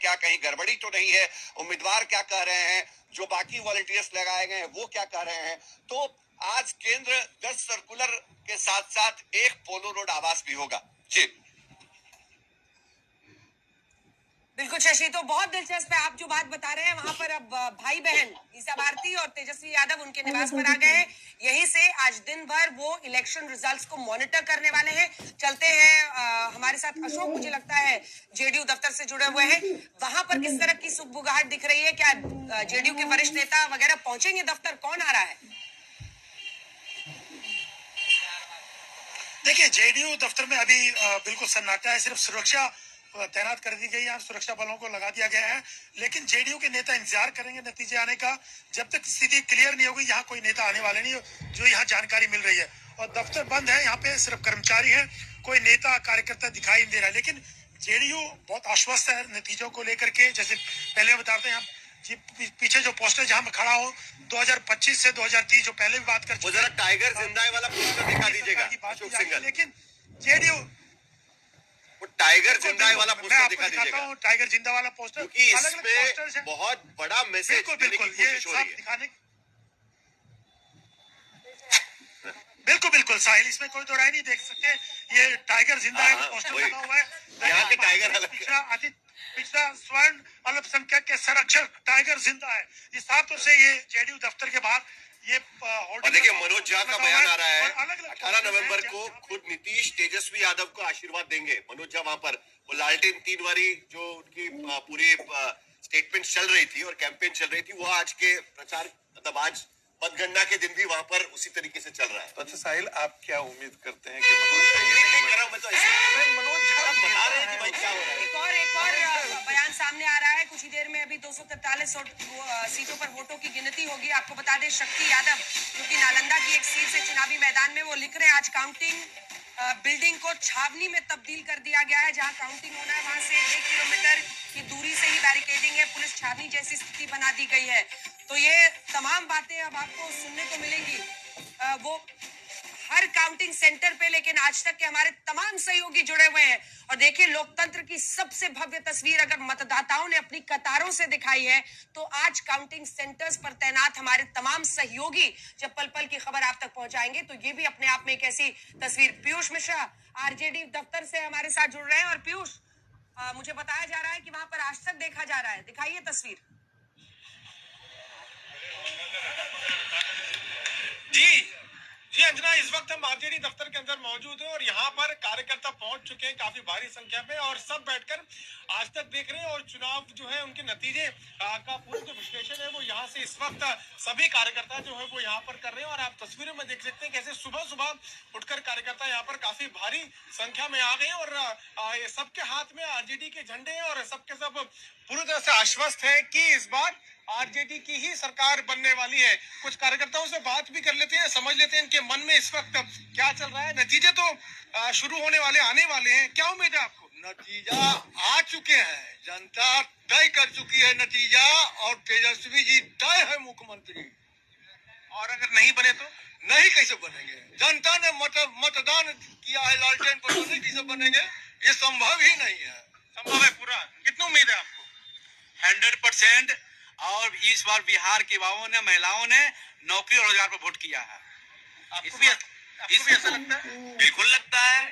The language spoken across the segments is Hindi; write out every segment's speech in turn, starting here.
क्या कहीं गड़बड़ी तो नहीं है, उम्मीदवार क्या कह रहे हैं, जो बाकी वॉलंटियर्स लगाए गए हैं वो क्या कह रहे हैं। तो आज केंद्र 10 सर्कुलर के साथ साथ एक पोलो रोड आवास भी होगा। जी बिल्कुल शशि, तो बहुत दिलचस्प है आप जो बात बता रहे हैं। वहां पर अब भाई बहन ईसा भारती और तेजस्वी यादव उनके निवास पर आ गए हैं। यहीं से आज दिन भर वो इलेक्शन रिजल्ट्स को मॉनिटर करने वाले हैं। चलते हैं हमारे साथ अशोक, मुझे लगता है जेडीयू दफ्तर से जुड़े हुए हैं। वहां पर किस तरह की सुगबुगाहट दिख रही है? क्या जेडीयू के वरिष्ठ नेता वगैरह पहुंचेंगे दफ्तर? कौन आ रहा है? देखिए, जेडीयू दफ्तर में अभी बिल्कुल सन्नाटा है। सिर्फ सुरक्षा तैनात कर दी गई है, सुरक्षा बलों को लगा दिया गया है। लेकिन जेडीयू के नेता इंतजार करेंगे नतीजे आने का। जब तक स्थिति क्लियर नहीं होगी, यहाँ कोई नेता आने वाले नहीं, जो यहाँ जानकारी मिल रही है। और दफ्तर बंद है, यहाँ पे सिर्फ कर्मचारी है, कोई नेता कार्यकर्ता दिखाई नहीं दे रहा है। लेकिन जेडीयू बहुत आश्वस्त है नतीजों को लेकर के। जैसे पहले बताते हैं, जी पीछे जो पोस्टर जहां मैं खड़ा हूँ, 2025 से 2030 जो पहले भी बात कर चुके हैं, टाइगर जिंदा है वाला पोस्टर दिखा दीजिएगा अशोक सिंघल। लेकिन जेडीयू वो टाइगर जिंदा है वाला पोस्टर दिखा दीजिएगा। टाइगर जिंदा वाला पोस्टर, क्योंकि इसमें बहुत बड़ा मैसेज देने की कोशिश हो रही है। बिल्कुल बिल्कुल साहिल, इसमें कोई दो राय नहीं। देख सकते ये टाइगर जिंदा है, पोस्टर लगा हुआ है। यहाँ के टाइगर पिछड़ा स्वर्ण अल्पसंख्यक के संरक्षक टाइगर जिंदा है। इस हिसाब से ये जेडीयू दफ्तर के बाहर ये और देखिए मनोज झा का बयान आ रहा है। 18 नवंबर को खुद नीतीश तेजस्वी यादव को आशीर्वाद देंगे। मनोज झा वहां पर वो लालटेन 3 बारी जो उनकी पूरी स्टेटमेंट चल रही थी और कैंपेन चल रही थी, वो आज के प्रचार मतलब आज मतगणना के दिन भी वहां पर उसी तरीके से चल रहा है। तो अच्छा साहिल, आप क्या उम्मीद करते हैं कि मनोज झा बता रहे हैं कि भाई क्या हो रहा है। एक और बयान सामने आ रहा है। कुछ ही देर में अभी 243 सीटों पर वोटों की गिनती होगी। आपको बता दें, शक्ति यादव जो कि नालंदा की एक सीट से चुनावी मैदान में, वो लिख रहे हैं आज काउंटिंग बिल्डिंग को छावनी में तब्दील कर दिया गया है। जहां काउंटिंग होना है वहां से 1 किलोमीटर की दूरी से ही बैरिकेडिंग है, पुलिस छावनी जैसी स्थिति बना दी गई है। तो ये तमाम बातें अब आपको सुनने को मिलेंगी वो हर काउंटिंग सेंटर पे। लेकिन आज तक के हमारे तमाम सहयोगी जुड़े हुए हैं। और देखिए, लोकतंत्र की सबसे भव्य तस्वीर अगर मतदाताओं ने अपनी कतारों से दिखाई है, तो आज काउंटिंग सेंटर्स पर तैनात हमारे तमाम सहयोगी जब पल पल की खबर आप तक पहुंचाएंगे, तो ये भी अपने आप में एक ऐसी तस्वीर। पीयूष मिश्रा आरजेडी दफ्तर से हमारे साथ जुड़ रहे हैं। और पीयूष, मुझे बताया जा रहा है कि वहां पर आज तक देखा जा रहा है, दिखाइए तस्वीर। जी अंजना, इस वक्त हम आरजेडी दफ्तर के अंदर मौजूद हैं और यहाँ पर कार्यकर्ता पहुंच चुके हैं काफी भारी संख्या में, और सब बैठकर आज तक देख रहे हैं। और चुनाव जो है उनके नतीजे का पूरा जो विश्लेषण है वो यहाँ से इस वक्त सभी कार्यकर्ता जो है वो यहाँ पर कर रहे हैं। और आप तस्वीरों में देख सकते हैं कैसे सुबह सुबह उठकर कार्यकर्ता यहाँ पर काफी भारी संख्या में आ गए हैं। और सबके हाथ में आरजेडी के झंडे हैं और सबके सब पूरी तरह से आश्वस्त है कि इस बार आरजेडी की ही सरकार बनने वाली है। कुछ कार्यकर्ताओं से बात भी कर लेते हैं, समझ लेते हैं इनके मन में इस वक्त क्या चल रहा है। नतीजे तो शुरू होने वाले, आने वाले हैं, क्या उम्मीद है आपको? नतीजा आ चुके हैं, जनता तय कर चुकी है नतीजा, और तेजस्वी जी तय है मुख्यमंत्री। और अगर नहीं बने तो? नहीं कैसे बनेंगे? जनता ने मतदान किया है लालटेन पर, नहीं कैसे बनेंगे? ये संभव ही नहीं है। संभव है पूरा? कितनी उम्मीद है आपको? 100%। और इस बार बिहार के युवाओं ने, महिलाओं ने नौकरी और रोजगार पर वोट किया है। आपको भी ऐसा लगता है? बिल्कुल लगता है।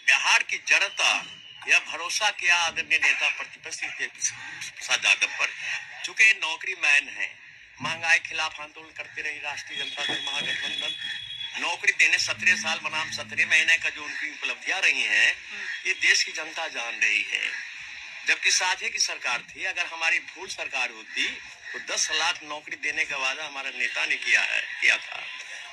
बिहार की जनता यह भरोसा किया आदरणीय नेता प्रतिपक्ष प्रसाद यादव पर, चूंकि नौकरी मैन है, महंगाई खिलाफ आंदोलन करते रही राष्ट्रीय जनता दल महागठबंधन, नौकरी देने 17 साल बनाम 17 महीने का जो उनकी उपलब्धियां रही हैं, ये देश की जनता जान रही है। जबकि साझे की सरकार थी, अगर हमारी भूल सरकार होती तो 10 लाख नौकरी देने का वादा हमारा नेता ने किया था,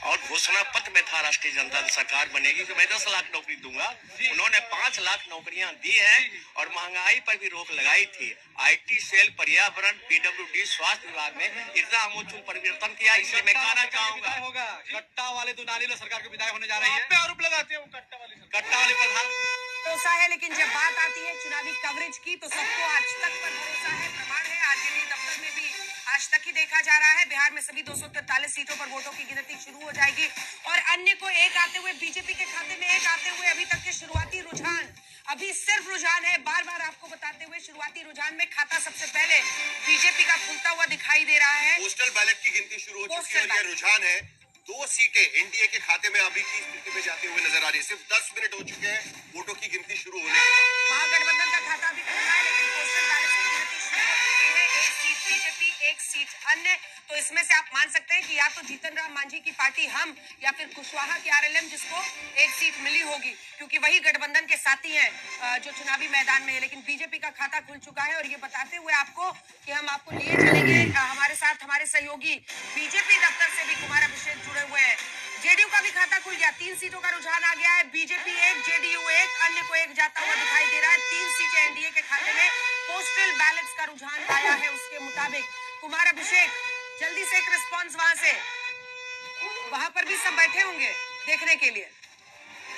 और घोषणा पत्र में था राष्ट्रीय जनता दल सरकार बनेगी तो मैं 10 लाख नौकरी दूंगा। उन्होंने 5 लाख नौकरियां दी हैं और महंगाई पर भी रोक लगाई थी। आईटी सेल, पर्यावरण, पीडब्ल्यूडी, स्वास्थ्य विभाग में इतना आमूल परिवर्तन किया। इसलिए मैं कहना चाहूंगा, कट्टा वाले दुनाली सरकार की विदाई होने जा रही है। आरोप लगाते हैं कट्टा वाले प्रधान भरोसा है। लेकिन जब बात आती है चुनावी कवरेज की, तो सबको आज तक पर भरोसा है। प्रमाण है, आरजेडी दफ्तर में भी आज तक ही देखा जा रहा है। बिहार में सभी 243 सीटों पर वोटों की गिनती शुरू हो जाएगी और अन्य को एक आते हुए, बीजेपी के खाते में एक आते हुए अभी तक के शुरुआती रुझान, अभी सिर्फ रुझान है। बार बार आपको बताते हुए शुरुआत शुरुआती रुझान में खाता सबसे पहले बीजेपी का खुलता हुआ दिखाई दे रहा है। पोस्टल बैलेट की गिनती शुरू हो चुकी है और ये रुझान है 2 सीटें एनडीए के खाते में अभी की स्थिति में जाते हुए नजर आ रही है। सिर्फ 10 मिनट हो चुके हैं वोटों की गिनती शुरू होने के बाद। महागठबंधन का खाता अभी खुला है, लेकिन पोस्टल बैलेट की गिनती शुरू हो चुकी है। 1 सीट बीजेपी, 1 सीट अन्य। तो इसमें से आप मान सकते हैं कि या तो जीतन राम मांझी की पार्टी हम या फिर कुशवाहा की आरएलएम जिसको 1 सीट मिली होगी, क्योंकि वही गठबंधन के साथी हैं जो चुनावी मैदान में है। लेकिन बीजेपी का खाता खुल चुका है और ये बताते हुए आपको कि हम आपको लिए चलेंगे हमारे साथ हमारे सहयोगी बीजेपी दफ्तर से भी कुमार अभिषेक जुड़े हुए हैं। जेडीयू का भी खाता खुल गया, 3 सीटों का रुझान आ गया है। बीजेपी 1, जेडीयू 1, अन्य को 1 जाता हुआ दिखाई दे रहा है। 3 सीटें एनडीए के खाते में। पोस्टल बैलेट्स का रुझान आया है, उसके मुताबिक कुमार अभिषेक जल्दी से एक रिस्पॉन्स वहां पर भी सब बैठे होंगे देखने के लिए।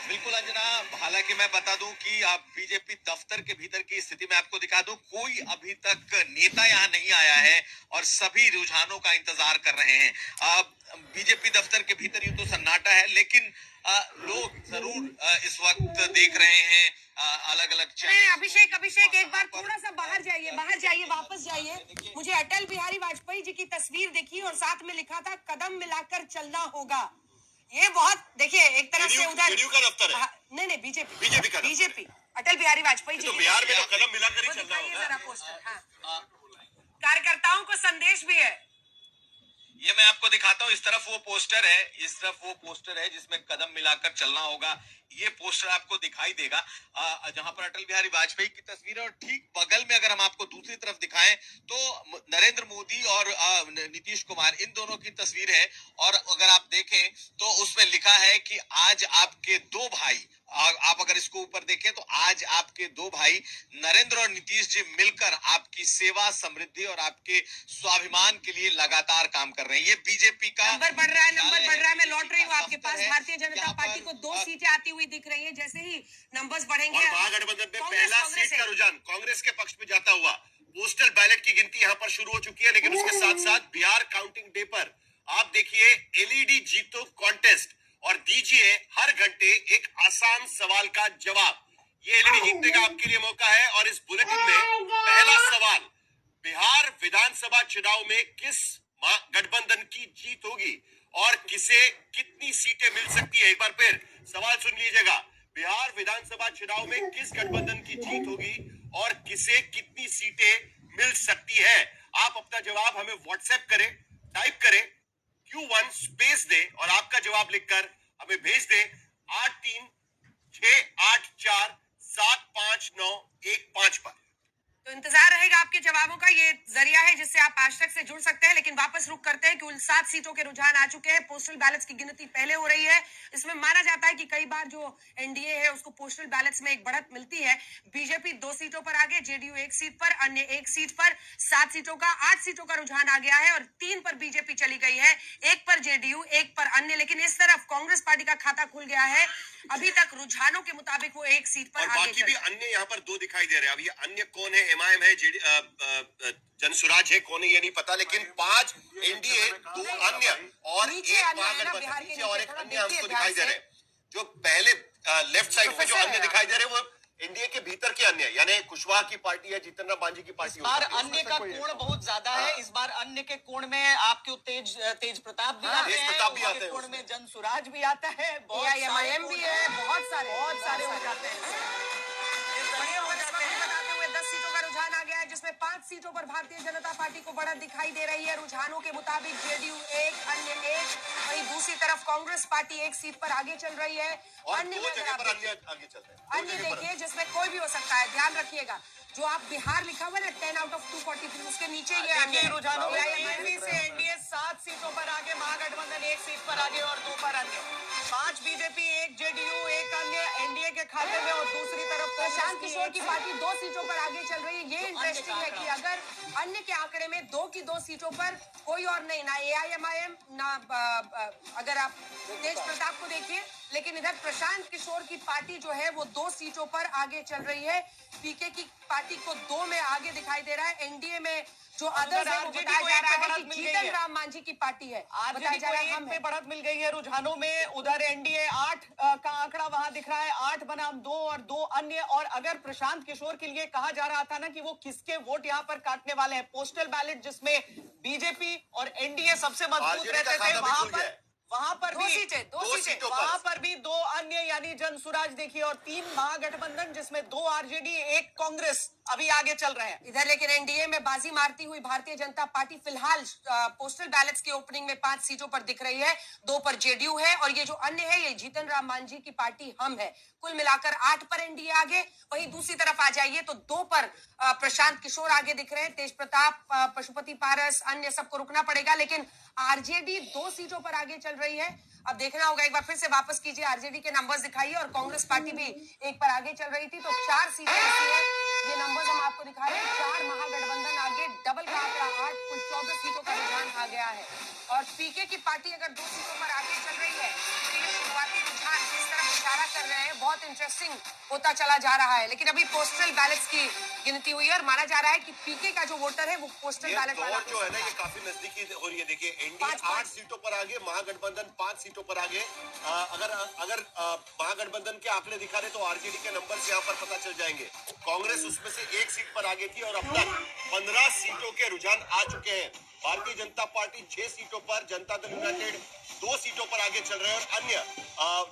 बिल्कुल अंजना, हालांकि मैं बता दूं कि आप बीजेपी दफ्तर के भीतर की स्थिति में आपको दिखा दूं, कोई अभी तक नेता यहां नहीं आया है और सभी रुझानों का इंतजार कर रहे हैं। बीजेपी दफ्तर के भीतर यूं तो सन्नाटा है, लेकिन लोग जरूर इस वक्त देख रहे हैं अलग अलग चैनल। अभिषेक एक बार थोड़ा सा बाहर जाइए, वापस जाइए। मुझे अटल बिहारी वाजपेयी जी की तस्वीर दिखी और साथ में लिखा था कदम मिलाकर चलना होगा। ये बहुत देखिए एक तरफ से उधर जेडीयू का दफ्तर है। नहीं बीजेपी अटल बिहारी वाजपेयी जी। तो बिहार में तो कदम मिलाकर ही चलना होगा। जरा पोस्टर, हाँ। कार्यकर्ताओं को संदेश भी है। ये मैं आपको दिखाता हूँ, इस तरफ वो पोस्टर है जिसमें कदम मिलाकर चलना होगा। ये पोस्टर आपको दिखाई देगा जहां पर अटल बिहारी वाजपेयी की तस्वीर है, और ठीक बगल में अगर हम आपको दूसरी तरफ दिखाएं तो नरेंद्र मोदी और नीतीश कुमार, इन दोनों की तस्वीर है। और अगर आप देखें तो उसमें लिखा है कि आज आपके 2 भाई, आप अगर इसको ऊपर देखें तो आज आपके 2 भाई नरेंद्र और नीतीश जी मिलकर आपकी सेवा, समृद्धि और आपके स्वाभिमान के लिए लगातार काम कर रहे हैं। ये बीजेपी का नंबर बढ़ रहा है। मैं लौट रही हूँ आपके पास। भारतीय जनता पार्टी को 2 सीटें आती हुई दिख रही है। जैसे ही नंबर्स बढ़ेंगे और महागठबंधन में पहला सीट का रुझान कांग्रेस के पक्ष में जाता हुआ। पोस्टल बैलेट की गिनती यहाँ पर शुरू हो चुकी है, लेकिन उसके साथ साथ बिहार काउंटिंग डे पर आप देखिए एलईडी जीतो कॉन्टेस्ट और दीजिए हर घंटे एक आसान सवाल का जवाब। ये एलईडी जीतने का आपके लिए मौका है। और इस बुलेटिन में पहला सवाल, बिहार विधानसभा चुनाव में किस गठबंधन की जीत होगी और किसे कितनी सीटें मिल सकती है। एक बार फिर सवाल सुन लीजिएगा, बिहार विधानसभा चुनाव में किस गठबंधन की जीत होगी और किसे कितनी सीटें मिल सकती है। आप अपना जवाब हमें व्हाट्सएप करें, टाइप करें Q1 स्पेस दे और आपका जवाब लिखकर हमें भेज दे 8368475915 पर। तो इंतजार रहेगा आपके जवाबों का। ये जरिया है जिससे आप आज तक से जुड़ सकते हैं। लेकिन वापस रुक करते हैं कि उन 7 सीटों के रुझान आ चुके हैं। पोस्टल बैलेट्स की गिनती पहले हो रही है। इसमें माना जाता है कि कई बार जो एनडीए है उसको पोस्टल बैलेट्स में एक बढ़त मिलती है। बीजेपी 2 सीटों पर आगे, जेडीयू 1 सीट पर, अन्य 1 सीट पर। 7 सीटों का 8 सीटों का रुझान आ गया है और 3 पर बीजेपी चली गई है, 1 पर जेडीयू, 1 पर अन्य। लेकिन इस तरफ कांग्रेस पार्टी का खाता खुल गया है। अभी तक रुझानों के मुताबिक वो 1 सीट पर और आगे बाकी भी अन्य यहाँ पर 2 दिखाई दे रहे हैं। अब ये अन्य कौन है, एमआईएम है, जनसुराज है, कौन है ये नहीं पता, लेकिन 5 एनडीए, 2 अन्य और 1 महागठबंधन और 1 अन्य हमको दिखाई दे रहे हैं। जो पहले लेफ्ट साइड पे जो अन्य दिखाई दे रहे हैं वो एनडीए के भीतर के अन्य, यानी कुशवाहा की पार्टी है, जीतन राम मांझी की पार्टी। इस बार अन्य का कोण बहुत ज्यादा है। इस बार अन्य के कोण में आपके तेज प्रताप भी आते हैं, कोण में जनसुराज भी आता है, एमआईएम भी है, बहुत सारे हो जाते हैं। बताते हुए 10 सीटों का रुझान आ गया है, जिसमें 5 सीटों पर भारतीय जनता पार्टी को बढ़त दिखाई दे रही है। रुझानों के मुताबिक जेडीयू 1, अन्य 1, वहीं दूसरी तरफ कांग्रेस पार्टी 1 सीट पर आगे चल रही है। अन्य देखिए जिसमें कोई भी हो सकता है। ध्यान रखिएगा जो आप बिहार लिखा हुआ है ना 10 आउट ऑफ 243, उसके नीचे ये रुझानों से एनडीए 7 सीटों पर आगे, महागठबंधन 1 सीट पर आगे और 2 पर अन्य। 5 बीजेपी, 1 जेडीयू, 1 अन्य एनडीए के खाते में, और दूसरी तरफ प्रशांत किशोर की पार्टी 2 सीटों पर आगे चल रही है। ये इंटरेस्टिंग है कि अगर अन्य के आंकड़े में 2 की 2 सीटों पर कोई और नहीं, ना एआईएमआईएम, ना अगर आप तेज प्रताप को देखिए लेकिन इधर प्रशांत किशोर की पार्टी जो है वो 2 सीटों पर आगे चल रही है। पीके की पार्टी को 2 में आगे दिखाई दे रहा है। एनडीए में जो अदर्स है वो बताया जा रहा है कि जीतन राम मांझी की पार्टी है। बताया जा रहा है हम पे बढ़त मिल गई है रुझानों में। उधर एनडीए 8 का आंकड़ा वहां दिख रहा है, 8 बनाम 2 और 2 अन्य। और अगर प्रशांत किशोर के लिए कहा जा रहा था ना कि वो किसके वोट यहाँ पर काटने वाले हैं, पोस्टल बैलेट जिसमें बीजेपी और एनडीए सबसे मजबूत रहते थे, वहां पर भी 2 सीटें, वहां पर भी 2 अन्य यानी जनसुराज देखिए और 3 महागठबंधन जिसमें 2 आरजेडी 1 कांग्रेस अभी आगे चल रहे हैं इधर। लेकिन एनडीए में बाजी मारती हुई भारतीय जनता पार्टी फिलहाल पोस्टल बैलेट्स की ओपनिंग में 5 सीटों पर दिख रही है, 2 पर जेडीयू है और ये जो अन्य है ये जीतन राम मांझी की पार्टी हम है। कुल मिलाकर 8 पर एनडीए आगे। वहीं दूसरी तरफ आ जाइए तो 2 पर प्रशांत किशोर आगे दिख रहे हैं। तेज प्रताप, पशुपति पारस, अन्य सबको रुकना पड़ेगा। लेकिन आरजेडी 2 सीटों पर आगे चल रही है। अब देखना होगा, एक बार फिर से वापस कीजिए, आरजेडी के नंबर्स दिखाइए। और कांग्रेस पार्टी भी एक पर आगे चल रही थी तो 4 सीटें ऐसी है। ये नंबर्स हम आपको दिखा रहे हैं। 4 महागठबंधन आगे, डबल का आंकड़ा 8, कुल 14 सीटों का रुझान आ गया है। और पीके की पार्टी अगर 2 सीटों पर आगे चल रही है तो ये शुरुआती रुझान किस तरफ इशारा कर रहे हैं, बहुत इंटरेस्टिंग होता चला जा रहा है। लेकिन अभी पोस्टल बैलेट्स की गिनती हुई है और माना जा रहा है कि पीके का जो वोटर है वो पोस्टल बैलेट वाला जो है ना ये काफी नजदीकी हो रही है। देखिए एनडीए 8 सीटों पर आगे, महागठबंधन 5 सीटों पर आगे। अगर महागठबंधन के आंकड़े दिखा रहे तो आरजेडी के नंबर यहाँ पर पता चल जाएंगे। कांग्रेस उसमें से 1 सीट पर आगे थी और अब तक 15 सीटों के रुझान आ चुके हैं। भारतीय जनता पार्टी 6 सीटों पर, जनता दल यूनाइटेड 2 सीटों पर आगे चल रहे हैं और अन्य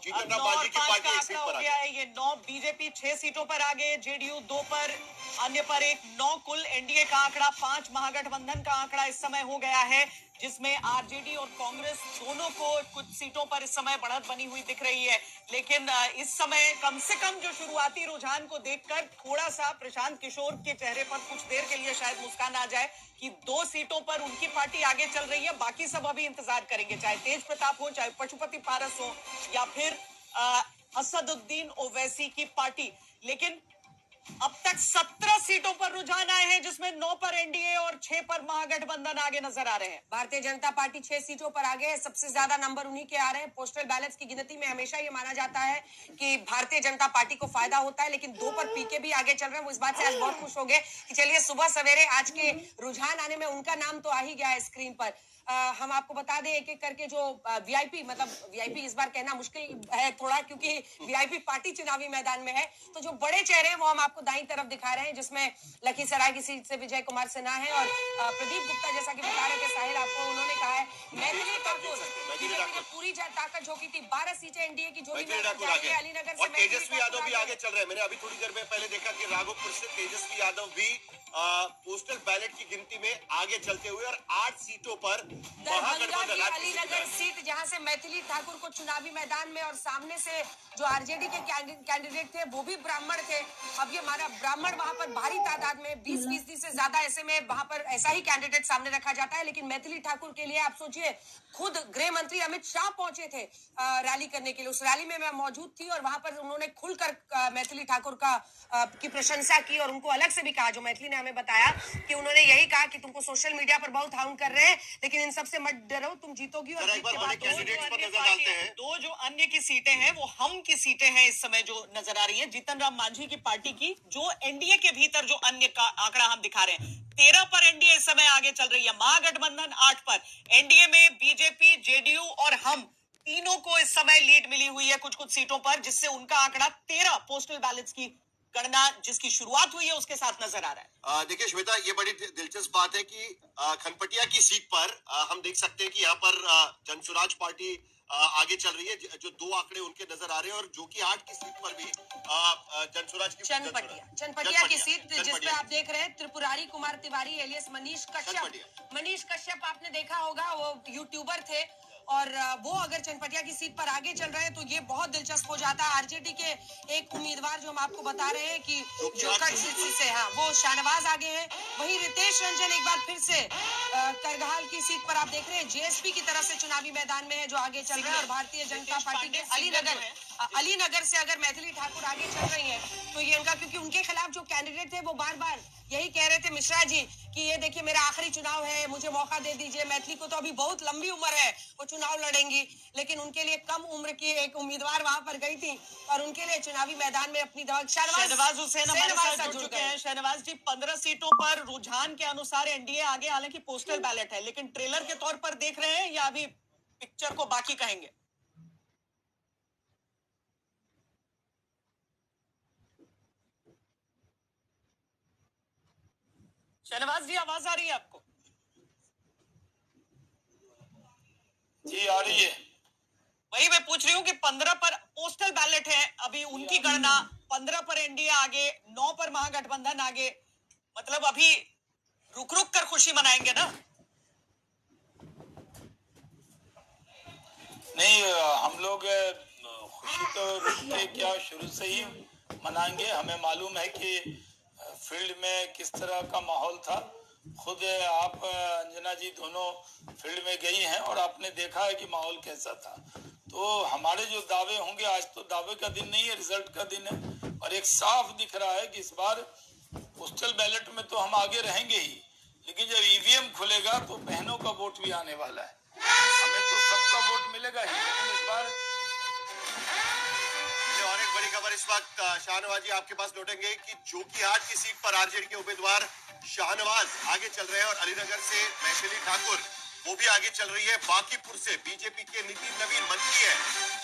जीतन राम मांझी की पार्टी 1 सीट पर आगे। ये 9, बीजेपी 6 सीटों पर आगे, जेडीयू 2 पर, अन्य पर 1, 9 कुल। एनडीए का आंकड़ा 5, महागठबंधन का आंकड़ा इस समय हो गया है जिसमें आरजेडी और कांग्रेस दोनों को कुछ सीटों पर इस समय बढ़त बनी हुई दिख रही है। लेकिन इस समय कम से कम जो शुरुआती रुझान को देखकर थोड़ा सा प्रशांत किशोर के चेहरे पर कुछ देर के लिए शायद मुस्कान आ जाए कि 2 सीटों पर उनकी पार्टी आगे चल रही है। बाकी सब अभी इंतजार करेंगे, चाहे तेज प्रताप हो, चाहे पशुपति पारस हो या फिर असदुद्दीन ओवैसी की पार्टी। लेकिन अब तक 17 सीटों पर रुझान आए हैं जिसमें 9 पर एनडीए और 6 पर महागठबंधन आगे नजर आ रहे हैं। भारतीय जनता पार्टी 6 सीटों पर आगे है। सबसे ज्यादा नंबर उन्हीं के आ रहे हैं। पोस्टल बैलेट्स की गिनती में हमेशा ये माना जाता है कि भारतीय जनता पार्टी को फायदा होता है, लेकिन 2 पर पीके भी आगे चल रहे हैं। वो इस बात से आज बहुत खुश हो गए कि चलिए सुबह सवेरे आज के रुझान आने में उनका नाम तो आ ही गया है स्क्रीन पर। हम आपको बता दें एक एक करके जो वीआईपी, मतलब वीआईपी इस बार कहना मुश्किल है थोड़ा क्योंकि वीआईपी पार्टी चुनावी मैदान में है, तो जो बड़े चेहरे हैं वो हम आपको दाईं तरफ दिखा रहे हैं, जिसमें लखीसराय की सीट से विजय कुमार सिन्हा है और प्रदीप गुप्ता जैसा कि बता रहे थे साहिल आपको, उन्होंने कहा है मैथिली ठाकुर पूरी ताकत झोंकी थी। 12 सीटें एनडीए की झोली में अलीनगर से तेजस्वी यादव भी आगे चल रहे हैं। मैंने अभी थोड़ी देर में पहले देखा कि राघोपुर से तेजस्वी यादव भी पोस्टल बैलेट की गिनती में आगे चलते हुए और 8 सीटों पर अलीनगर सीट जहां से मैथिली ठाकुर को चुनावी मैदान में और सामने से जो आरजेडी के कैंडिडेट थे वो भी ब्राह्मण थे। अब ये हमारा ब्राह्मण वहां पर भारी तादाद में 20% से ज्यादा ऐसे में वहां पर ऐसा ही कैंडिडेट सामने रखा जाता है। लेकिन मैथिली ठाकुर के लिए आप सोचिए, खुद गृह मंत्री अमित शाह पहुंचे थे रैली करने के लिए। उस रैली में मैं मौजूद थी और वहां पर उन्होंने खुलकर मैथिली ठाकुर की प्रशंसा की और उनको अलग से भी कहा, जो मैथिली ने हमें बताया कि उन्होंने यही कहा कि तुमको सोशल मीडिया पर बहुत हाउंड कर रहे हैं लेकिन इन सबसे मत डरो, तुम जीतोगी। और दो जो अन्य की सीटें हैं वो हम की सीटें हैं इस समय जो नजर आ रही है जीतन राम मांझी की पार्टी की। जो एनडीए के भीतर जो अन्य का आंकड़ा हम दिखा रहे हैं, 13 पर एनडीए इस समय आगे चल रही है, महागठबंधन 8 पर। एनडीए में बीजेपी, जेडीयू और हम तीनों को इस समय लीड मिली हुई है कुछ कुछ सीटों पर, जिससे उनका आंकड़ा 13 पोस्टल बैलेट्स की गणना जिसकी शुरुआत हुई है उसके साथ नजर आ रहा है। देखिए श्वेता, ये बड़ी दिलचस्प बात है कि खनपटिया की सीट पर हम देख सकते हैं कि यहाँ पर जनसुराज पार्टी आगे चल रही है। जो 2 आंकड़े उनके नजर आ रहे हैं और जो कि 8 की सीट पर भी जनसुराज की चनपटिया की सीट जिसपे आप देख रहे हैं त्रिपुरारी कुमार तिवारी एलियस मनीष कश्यप आपने देखा होगा, वो यूट्यूबर थे और वो अगर चनपटिया की सीट पर आगे चल रहे हैं तो ये बहुत दिलचस्प हो जाता है। आरजेडी के एक उम्मीदवार जो हम आपको बता रहे हैं कि जोकट सीट से, हाँ, वो शाहनवाज आगे हैं। वहीं रितेश रंजन एक बार फिर से करगहाल की सीट पर आप देख रहे हैं जेएसपी की तरफ से चुनावी मैदान में है जो आगे चल रहा है। और भारतीय जनता पार्टी के अलीनगर अलीनगर से अगर मैथिली ठाकुर आगे चल रही हैं तो ये उनका, क्योंकि उनके खिलाफ जो कैंडिडेट थे वो बार बार यही कह रहे थे मिश्रा जी कि ये देखिए मेरा आखिरी चुनाव है, मुझे मौका दे दीजिए, मैथिली को तो अभी बहुत लंबी उम्र है, वो चुनाव लड़ेंगी, लेकिन उनके लिए कम उम्र की एक उम्मीदवार वहां पर गई थी और उनके लिए चुनावी मैदान में अपनी शहनवाज हुसैन हमारे साथ जुड़ चुके हैं। शहनवाज जी, 15 सीटों पर रुझान के अनुसार एनडीए आगे, हालांकि पोस्टल बैलेट है, लेकिन ट्रेलर के तौर पर देख रहे हैं या अभी पिक्चर को बाकी कहेंगे? शहनवाज जी, आवाज आ रही है आपको? जी आ रही है। वही मैं पूछ रही हूँ कि 15 पर पोस्टल बैलेट है, अभी उनकी गणना, 15 पर एनडीए आगे, 9 पर महागठबंधन आगे, मतलब अभी रुक रुक कर खुशी मनाएंगे ना? नहीं, हम लोग खुशी तो रुक के क्या शुरू से ही मनाएंगे। हमें मालूम है कि फील्ड में किस तरह का माहौल था। खुद आप अंजना जी दोनों फील्ड में गई हैं और आपने देखा है कि माहौल कैसा था। तो हमारे जो दावे होंगे, आज तो दावे का दिन नहीं है, रिजल्ट का दिन है और एक साफ दिख रहा है कि इस बार पोस्टल बैलेट में तो हम आगे रहेंगे ही, लेकिन जब ईवीएम खुलेगा तो बहनों का वोट भी आने वाला है। हमें तो सबका वोट मिलेगा ही, लेकिन इस बार और एक बड़ी खबर इस वक्त शाहनवाज जी आपके पास लौटेंगे कि जोकीहाट की सीट पर आरजेडी के उम्मीदवार शाहनवाज आगे चल रहे हैं और अलीनगर से मैथिली ठाकुर वो भी आगे चल रही है। बांकीपुर से बीजेपी के नितिन नवीन मंत्री है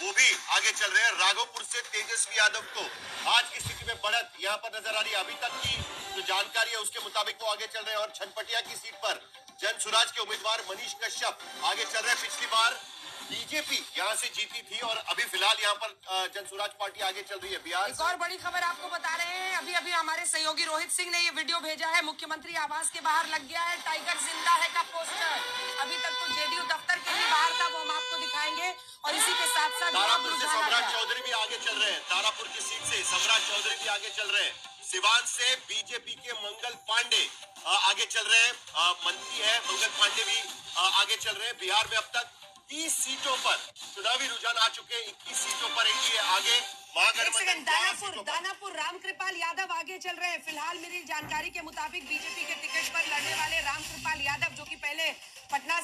वो भी आगे चल रहे हैं। राघोपुर से तेजस्वी यादव को आज की स्थिति में बढ़त यहाँ पर नजर आ रही है। अभी तक की जो जानकारी है उसके मुताबिक वो आगे चल रहे हैं और छनपटिया की सीट पर जन सुराज के उम्मीदवार मनीष कश्यप आगे चल रहे हैं। पिछली बार बीजेपी यहाँ से जीती थी और अभी फिलहाल यहाँ पर जन सुराज पार्टी आगे चल रही है। बिहार एक और बड़ी खबर आपको बता रहे हैं, अभी अभी हमारे सहयोगी रोहित सिंह ने ये वीडियो भेजा है। मुख्यमंत्री आवास के बाहर लग गया है टाइगर जिंदा है का पोस्टर। अभी तक तो जेडीयू दफ्तर के ही बाहर था, वो हम आपको दिखाएंगे। और इसी के साथ साथ तारापुर से सम्राट चौधरी भी आगे चल रहे हैं। तारापुर की सीट से सम्राट चौधरी भी आगे चल रहे हैं। सिवान से बीजेपी के मंगल पांडे आगे चल रहे हैं, मंत्री है मंगल पांडे भी आगे चल रहे हैं। बिहार में अब तक 30 सीटों पर चुनावी रुझान आ चुके हैं। 21 सीटों पर एनडीए आगे, महागठबंधन दानापुर रामकृपाल यादव आगे चल रहे हैं। फिलहाल मेरी जानकारी के मुताबिक बीजेपी के टिकट पर लड़ने वाले रामकृपाल यादव, जो कि पहले पटना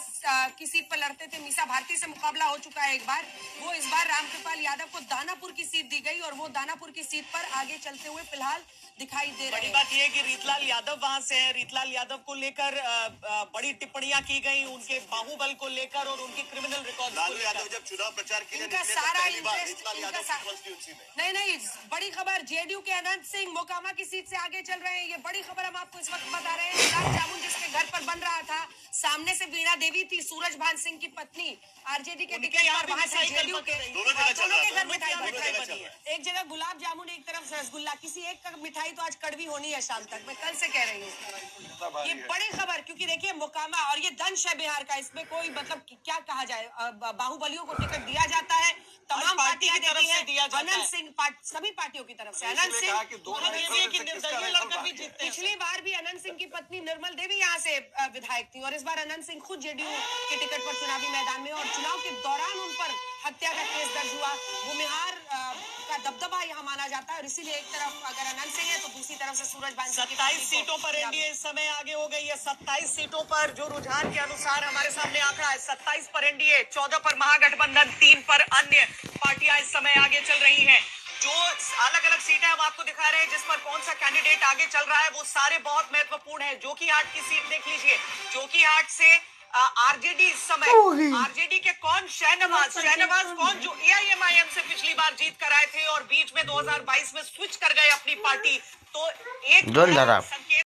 की सीट पर लड़ते थे, मीसा भारती से मुकाबला हो चुका है एक बार, वो इस बार रामकृपाल यादव को दानापुर की सीट दी गई और वो दानापुर की सीट पर आगे चलते हुए फिलहाल दिखाई दे रहे हैं। बड़ी बात यह है कि रीतलाल यादव वहां से है। रीतलाल यादव को लेकर बड़ी टिप्पणियां की गई, उनके बाहुबल को लेकर और उनके क्रिमिनल रिकॉर्ड को लेकर। यादव जब चुनाव प्रचार के लिए इनका निकले सारा पहली बार इंटरेस्ट, रीतलाल यादव की कॉन्स्टिट्यूंसी में। नहीं, बड़ी खबर, जेडीयू के अनंत सिंह मोकामा की सीट से आगे चल रहे हैं। ये बड़ी खबर हम आपको इस वक्त बता रहे हैं। गुलाब जामुन जिसके घर पर बन रहा था, सामने से वीणा देवी थी, सूरजभान सिंह की पत्नी, आरजेडी के टिकट पर वहां से जेडीयू के दोनों के घर मिठाई बनी है। एक जगह गुलाब जामुन, एक तरफ रसगुल्ला, किसी एक का मिठाई तो आज कड़वी होनी है शाम तक, मैं कल से कह रही हूँ। ये बड़ी खबर, क्योंकि देखिए मोकामा और ये दंश है बिहार का, इसमें कोई मतलब क्या कहा जाए, बाहुबलियों को टिकट दिया जाता है, तमाम पार्टियां देती है, अनंत सिंह सभी पार्टियों की तरफ से। अनंत सिंह पिछली बार भी अनंत सिंह की पत्नी निर्मल देवी यहाँ से विधायक थी और इस बार अनंत सिंह खुद जेडीयू के टिकट पर चुनावी मैदान में, और चुनाव के दौरान उन पर हत्या का केस दर्ज हुआ। भूमिहार का दबदबा यहाँ माना जाता है और इसीलिए एक तरफ अगर अनंत सिंह है तो दूसरी तरफ से सूरजभान सिंह। 27 सीटों पर एनडीए इस समय आगे हो गई है। 27 सीटों पर जो रुझान के अनुसार हमारे सामने आंकड़ा है, 27 पर एनडीए, 14 पर महागठबंधन, 3 पर अन्य पार्टियां इस समय आगे चल रही हैं। जो अलग अलग सीटें हम आपको दिखा रहे हैं जिस पर कौन सा कैंडिडेट आगे चल रहा है, वो सारे बहुत महत्वपूर्ण है। जोकीहाट की सीट देख लीजिए, जोकीहाट से आरजेडी इस समय, आरजेडी के कौन, शहनवाज कौन, जो एआईएमआईएम से पिछली बार जीत कर आए थे और बीच में 2022 में स्विच कर गए अपनी पार्टी। तो एक संकेत